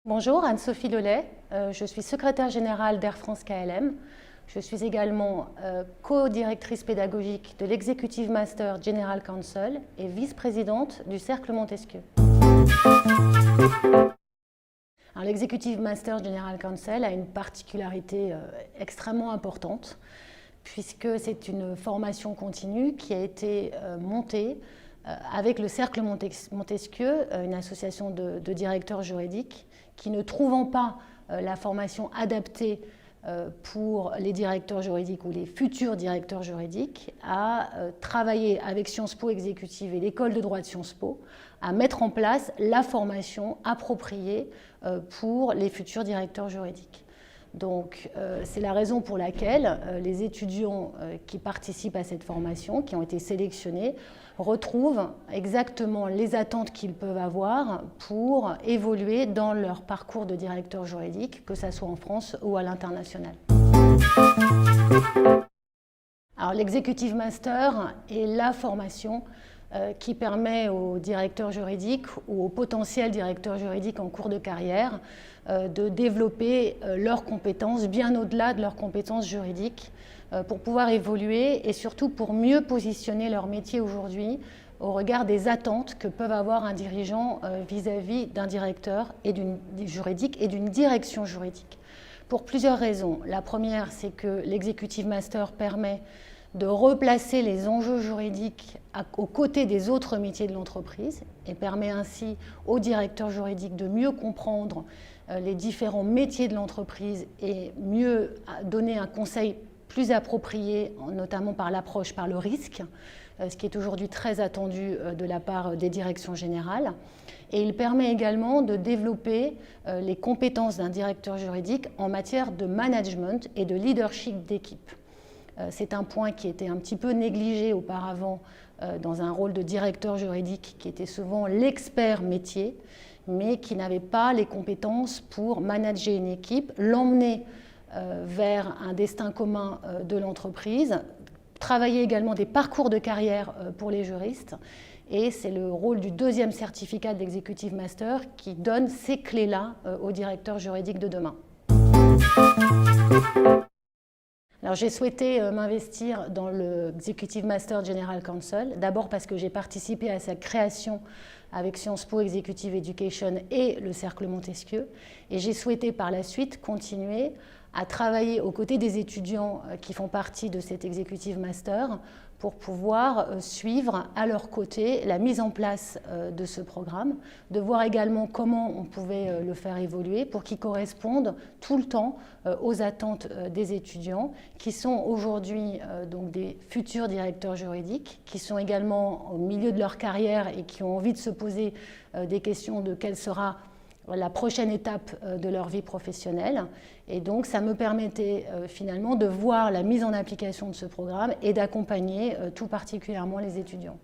Bonjour, Anne-Sophie Lelay, je suis secrétaire générale d'Air France KLM. Je suis également co-directrice pédagogique de l'Executive Master General Council et vice-présidente du Cercle Montesquieu. L'Executive Master General Council a une particularité extrêmement importante puisque c'est une formation continue qui a été montée avec le Cercle Montesquieu, une association de directeurs juridiques qui, ne trouvant pas la formation adaptée pour les directeurs juridiques ou les futurs directeurs juridiques, a travaillé avec Sciences Po Exécutive et l'école de droit de Sciences Po à mettre en place la formation appropriée pour les futurs directeurs juridiques. Donc, c'est la raison pour laquelle les étudiants qui participent à cette formation, qui ont été sélectionnés, retrouvent exactement les attentes qu'ils peuvent avoir pour évoluer dans leur parcours de directeur juridique, que ce soit en France ou à l'international. Alors, l'Executive Master est la formation qui permet aux directeurs juridiques ou aux potentiels directeurs juridiques en cours de carrière de développer leurs compétences bien au-delà de leurs compétences juridiques pour pouvoir évoluer et surtout pour mieux positionner leur métier aujourd'hui au regard des attentes que peuvent avoir un dirigeant vis-à-vis d'un directeur juridique et d'une direction juridique. Pour plusieurs raisons. La première, c'est que l'Executive Master permet de replacer les enjeux juridiques aux côtés des autres métiers de l'entreprise et permet ainsi aux directeurs juridiques de mieux comprendre les différents métiers de l'entreprise et mieux donner un conseil plus approprié, notamment par l'approche par le risque, ce qui est aujourd'hui très attendu de la part des directions générales. Et il permet également de développer les compétences d'un directeur juridique en matière de management et de leadership d'équipe. C'est un point qui était un petit peu négligé auparavant dans un rôle de directeur juridique qui était souvent l'expert métier, mais qui n'avait pas les compétences pour manager une équipe, l'emmener vers un destin commun de l'entreprise, travailler également des parcours de carrière pour les juristes. Et c'est le rôle du deuxième certificat de l'Executive Master qui donne ces clés-là aux directeurs juridiques de demain. Alors, j'ai souhaité m'investir dans l'Executive Master General Council, d'abord parce que j'ai participé à sa création avec Sciences Po Executive Education et le Cercle Montesquieu, et j'ai souhaité par la suite continuer à travailler aux côtés des étudiants qui font partie de cet Executive Master pour pouvoir suivre à leur côté la mise en place de ce programme, de voir également comment on pouvait le faire évoluer pour qu'il corresponde tout le temps aux attentes des étudiants qui sont aujourd'hui donc des futurs directeurs juridiques, qui sont également au milieu de leur carrière et qui ont envie de se poser des questions de quelle sera la prochaine étape de leur vie professionnelle. Et donc, ça me permettait finalement de voir la mise en application de ce programme et d'accompagner tout particulièrement les étudiants.